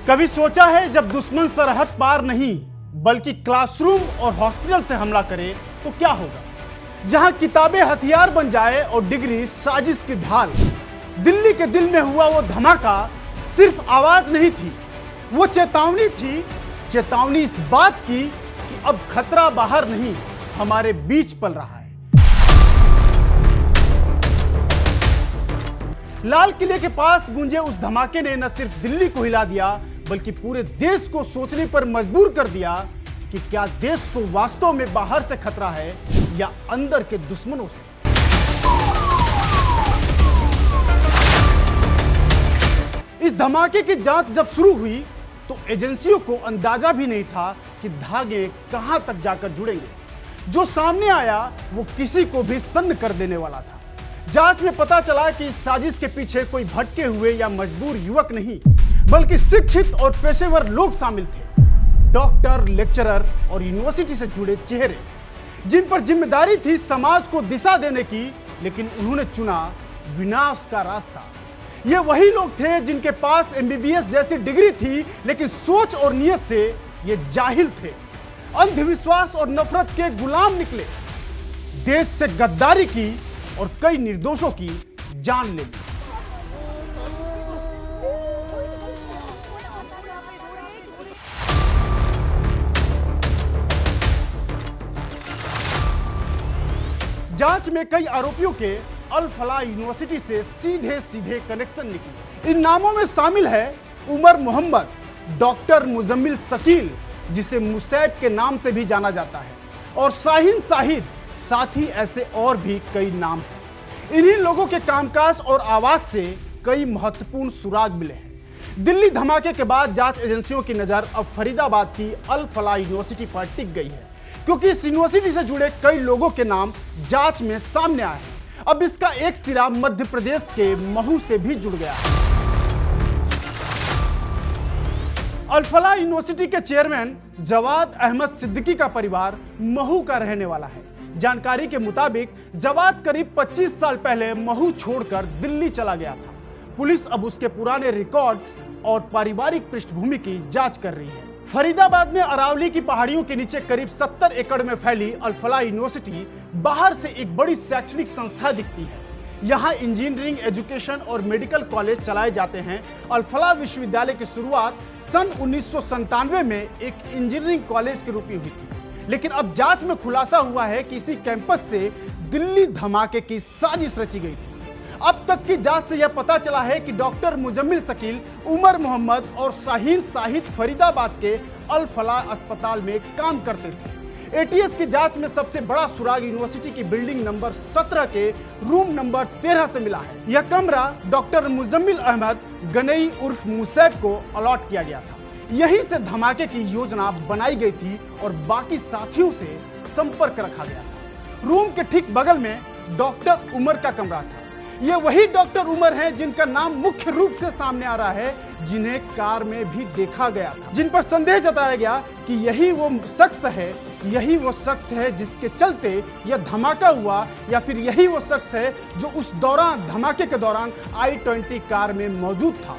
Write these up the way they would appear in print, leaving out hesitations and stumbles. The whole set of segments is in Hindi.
कभी सोचा है जब दुश्मन सरहद पार नहीं बल्कि क्लासरूम और हॉस्पिटल से हमला करे तो क्या होगा? जहां किताबें हथियार बन जाए और डिग्री साजिश की ढाल। दिल्ली के दिल में हुआ वो धमाका सिर्फ आवाज नहीं थी, वो चेतावनी थी। चेतावनी इस बात की कि अब खतरा बाहर नहीं, हमारे बीच पल रहा है। लाल किले के पास गूंजे उस धमाके ने न सिर्फ दिल्ली को हिला दिया बल्कि पूरे देश को सोचने पर मजबूर कर दिया कि क्या देश को वास्तव में बाहर से खतरा है या अंदर के दुश्मनों से। इस धमाके की जांच जब शुरू हुई तो एजेंसियों को अंदाजा भी नहीं था कि धागे कहां तक जाकर जुड़ेंगे। जो सामने आया वो किसी को भी सन्न कर देने वाला था। जांच में पता चला कि इस साजिश के पीछे कोई भटके हुए या मजबूर युवक नहीं बल्कि शिक्षित और पेशेवर लोग शामिल थे। डॉक्टर, लेक्चरर और यूनिवर्सिटी से जुड़े चेहरे जिन पर जिम्मेदारी थी समाज को दिशा देने की, लेकिन उन्होंने चुना विनाश का रास्ता। ये वही लोग थे जिनके पास एमबीबीएस जैसी डिग्री थी, लेकिन सोच और नियत से ये जाहिल थे। अंधविश्वास और नफरत के गुलाम निकले, देश से गद्दारी की और कई निर्दोषों की जान ले ली। जांच में कई आरोपियों के अल फलाह यूनिवर्सिटी से सीधे सीधे कनेक्शन निकले। इन नामों में शामिल है उमर मोहम्मद, डॉक्टर मुजम्मिल शकील जिसे मुसैब के नाम से भी जाना जाता है, और शाहीन शाहिद। साथ ही ऐसे और भी कई नाम हैं। इन्हीं लोगों के कामकाज और आवाज से कई महत्वपूर्ण सुराग मिले हैं। दिल्ली धमाके के बाद जांच एजेंसियों की नजर अब फरीदाबाद की अल फलाह यूनिवर्सिटी पर टिक गई है, क्योंकि इस यूनिवर्सिटी से जुड़े कई लोगों के नाम जांच में सामने आए हैं। अब इसका एक सिरा मध्य प्रदेश के महू से भी जुड़ गया है। अल फलाह यूनिवर्सिटी के चेयरमैन जवाद अहमद सिद्दीकी का परिवार महू का रहने वाला है। जानकारी के मुताबिक जवाद करीब 25 साल पहले महू छोड़कर दिल्ली चला गया था। पुलिस अब उसके पुराने रिकॉर्ड्स और पारिवारिक पृष्ठभूमि की जांच कर रही है। फरीदाबाद में अरावली की पहाड़ियों के नीचे करीब 70 एकड़ में फैली अल फलाह यूनिवर्सिटी बाहर से एक बड़ी शैक्षणिक संस्था दिखती है। यहाँ इंजीनियरिंग, एजुकेशन और मेडिकल कॉलेज चलाए जाते हैं। अल फलाह विश्वविद्यालय की शुरुआत सन 1997 में एक इंजीनियरिंग कॉलेज के रूप में हुई थी, लेकिन अब जांच में खुलासा हुआ है कि इसी कैंपस से दिल्ली धमाके की साजिश रची गई थी। अब तक की जांच से यह पता चला है कि डॉक्टर मुजम्मिल शकील, उमर मोहम्मद और शाहीन शाहिद फरीदाबाद के अल फलाह अस्पताल में काम करते थे। एटीएस की जांच में सबसे बड़ा सुराग यूनिवर्सिटी की बिल्डिंग नंबर 17 के रूम नंबर 13 से मिला है। यह कमरा डॉक्टर मुजम्मिल अहमद गनई उर्फ मुसैब को अलॉट किया गया था। यहीं से धमाके की योजना बनाई गई थी और बाकी साथियों से संपर्क रखा गया था। रूम के ठीक बगल में डॉक्टर उमर का कमरा था। ये वही डॉक्टर उमर हैं जिनका नाम मुख्य रूप से सामने आ रहा है, जिन्हें कार में भी देखा गया था, जिन पर संदेह जताया गया कि यही वो शख्स है जिसके चलते यह धमाका हुआ, या फिर यही वो शख्स है जो उस दौरान धमाके के दौरान i20 कार में मौजूद था।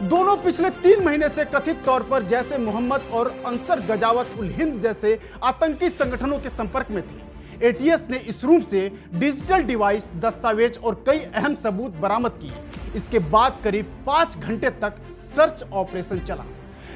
दोनों पिछले 3 महीने से कथित तौर पर जैसे मोहम्मद और अंसर गजावत उल हिंद जैसे आतंकी संगठनों के संपर्क में थे। एटीएस ने इस रूम से डिजिटल डिवाइस, दस्तावेज और कई अहम सबूत बरामद किए। इसके बाद करीब 5 घंटे तक सर्च ऑपरेशन चला।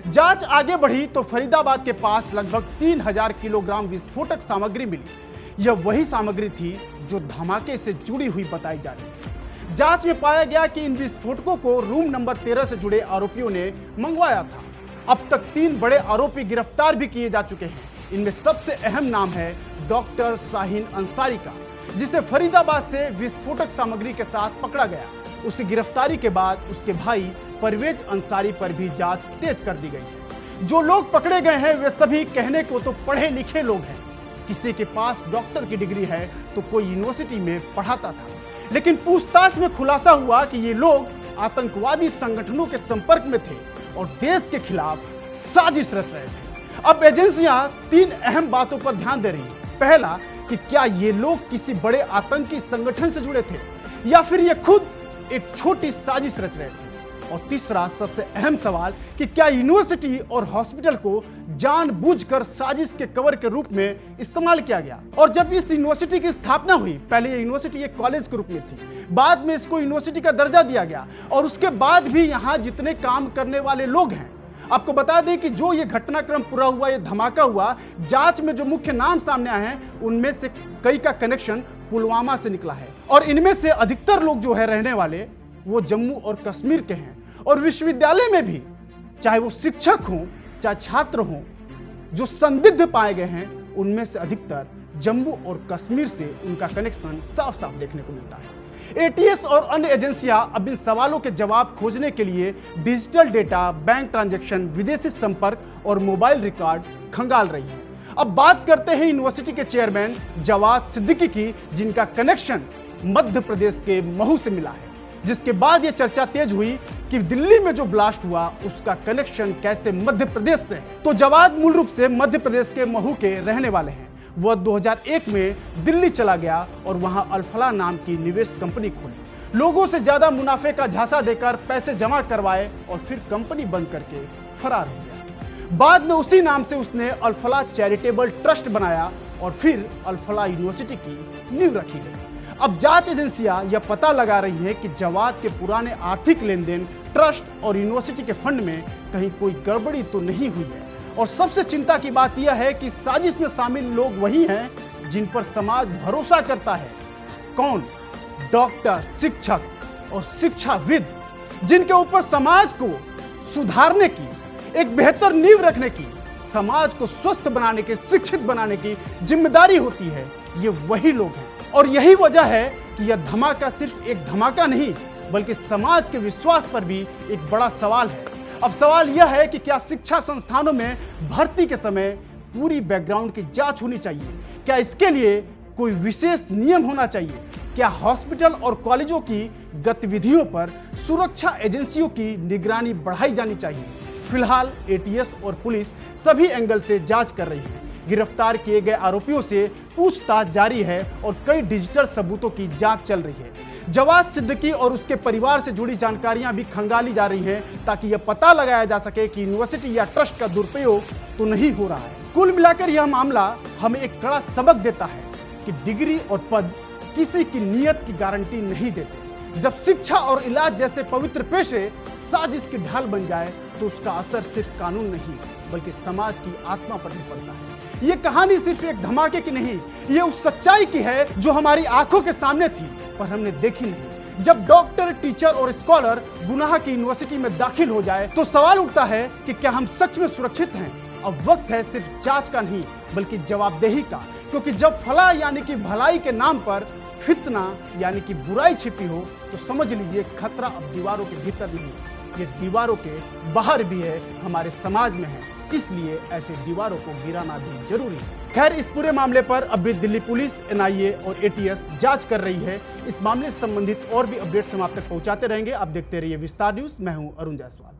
जांच आगे बढ़ी तो फरीदाबाद के पास लगभग 3000 किलोग्राम विस्फोटक सामग्री मिली। यह वही सामग्री थी जो धमाके से जुड़ी हुई बताई जा रही है। जांच में पाया गया कि इन विस्फोटकों को रूम नंबर 13 से जुड़े आरोपियों ने मंगवाया था। अब तक 3 बड़े आरोपी गिरफ्तार भी किए जा चुके हैं। इनमें सबसे अहम नाम है डॉक्टर शाहीन अंसारी का, जिसे फरीदाबाद से विस्फोटक सामग्री के साथ पकड़ा गया। उसकी गिरफ्तारी के बाद उसके भाई परवेज अंसारी पर भी जांच तेज कर दी गई है। जो लोग पकड़े गए हैं वे सभी कहने को तो पढ़े लिखे लोग हैं। किसी के पास डॉक्टर की डिग्री है तो कोई यूनिवर्सिटी में पढ़ाता था, लेकिन पूछताछ में खुलासा हुआ कि ये लोग आतंकवादी संगठनों के संपर्क में थे और देश के खिलाफ साजिश रच रहे थे। अब एजेंसियां 3 अहम बातों पर ध्यान दे रही हैं। पहला, कि क्या ये लोग किसी बड़े आतंकी संगठन से जुड़े थे या फिर ये खुद एक छोटी साजिश रच रहे थे। और तीसरा सबसे अहम सवाल कि क्या यूनिवर्सिटी और हॉस्पिटल को जानबूझकर साजिश के कवर के रूप में इस्तेमाल किया गया। और जब इस यूनिवर्सिटी की स्थापना हुई, पहले ये यूनिवर्सिटी एक कॉलेज के रूप में थी, बाद में इसको यूनिवर्सिटी का दर्जा दिया गया और उसके बाद भी यहाँ जितने काम करने वाले लोग हैं, आपको बता दें कि जो ये घटनाक्रम पूरा हुआ, ये धमाका हुआ, जांच में जो मुख्य नाम सामने आए हैं उनमें से कई का कनेक्शन पुलवामा से निकला है और इनमें से अधिकतर लोग जो है रहने वाले वो जम्मू और कश्मीर के हैं। और विश्वविद्यालय में भी चाहे वो शिक्षक हों चाहे छात्र हों, जो संदिग्ध पाए गए हैं उनमें से अधिकतर जम्मू और कश्मीर से उनका कनेक्शन साफ साफ देखने को मिलता है। एटीएस और अन्य एजेंसियां अब इन सवालों के जवाब खोजने के लिए डिजिटल डेटा, बैंक ट्रांजैक्शन, विदेशी संपर्क और मोबाइल रिकॉर्ड खंगाल रही हैं। अब बात करते हैं यूनिवर्सिटी के चेयरमैन जवाद सिद्दीकी की, जिनका कनेक्शन मध्य प्रदेश के महू से मिला है, जिसके बाद यह चर्चा तेज हुई कि दिल्ली में जो ब्लास्ट हुआ उसका कनेक्शन कैसे मध्य प्रदेश से है। तो जवाद मूल रूप से मध्य प्रदेश के महू के रहने वाले हैं। वह 2001 में दिल्ली चला गया और वहां अल्फला नाम की निवेश कंपनी खोली, लोगों से ज्यादा मुनाफे का झांसा देकर पैसे जमा करवाए और फिर कंपनी बंद करके फरार हो गया। बाद में उसी नाम से उसने अल्फला चैरिटेबल ट्रस्ट बनाया और फिर अल्फला यूनिवर्सिटी की नींव रखी गई। अब जांच एजेंसियां यह पता लगा रही हैं कि जवाद के पुराने आर्थिक लेन देन, ट्रस्ट और यूनिवर्सिटी के फंड में कहीं कोई गड़बड़ी तो नहीं हुई है। और सबसे चिंता की बात यह है कि साजिश में शामिल लोग वही हैं जिन पर समाज भरोसा करता है। कौन? डॉक्टर, शिक्षक और शिक्षाविद, जिनके ऊपर समाज को सुधारने की, एक बेहतर नींव रखने की, समाज को स्वस्थ बनाने के, शिक्षित बनाने की जिम्मेदारी होती है। ये वही लोग हैं और यही वजह है कि यह धमाका सिर्फ एक धमाका नहीं बल्कि समाज के विश्वास पर भी एक बड़ा सवाल है। अब सवाल यह है कि क्या शिक्षा संस्थानों में भर्ती के समय पूरी बैकग्राउंड की जांच होनी चाहिए? क्या इसके लिए कोई विशेष नियम होना चाहिए? क्या हॉस्पिटल और कॉलेजों की गतिविधियों पर सुरक्षा एजेंसियों की निगरानी बढ़ाई जानी चाहिए? फिलहाल एटीएस और पुलिस सभी एंगल से जांच कर रही है। गिरफ्तार किए गए आरोपियों से पूछताछ जारी है और कई डिजिटल सबूतों की जांच चल रही है। जवाद सिद्दीकी और उसके परिवार से जुड़ी जानकारियां भी खंगाली जा रही हैं ताकि यह पता लगाया जा सके कि यूनिवर्सिटी या ट्रस्ट का दुरुपयोग तो नहीं हो रहा है। कुल मिलाकर यह मामला हमें एक कड़ा सबक देता है कि डिग्री और पद किसी की नीयत की गारंटी नहीं देते। जब शिक्षा और इलाज जैसे पवित्र पेशे साजिश की ढाल बन जाए तो उसका असर सिर्फ कानून नहीं बल्कि समाज की आत्मा पर भी पड़ता है। ये कहानी सिर्फ एक धमाके की नहीं, ये उस सच्चाई की है जो हमारी आंखों के सामने थी पर हमने देखी नहीं। जब डॉक्टर, टीचर और स्कॉलर गुनाह की यूनिवर्सिटी में दाखिल हो जाए तो सवाल उठता है कि क्या हम सच में सुरक्षित हैं? अब वक्त है सिर्फ जांच का नहीं बल्कि जवाबदेही का, क्योंकि जब फलाह यानी कि भलाई के नाम पर फितना यानी कि बुराई छिपी हो तो समझ लीजिए खतरा अब दीवारों के भीतर नहीं, ये दीवारों के बाहर भी है, हमारे समाज में है। इसलिए ऐसे दीवारों को गिराना भी जरूरी है। खैर, इस पूरे मामले पर अब भी दिल्ली पुलिस, एनआईए और एटीएस जांच कर रही है। इस मामले से संबंधित और भी अपडेट्स हम आप तक पहुंचाते रहेंगे। आप देखते रहिए विस्तार न्यूज। मैं हूं अरुण जायसवाल।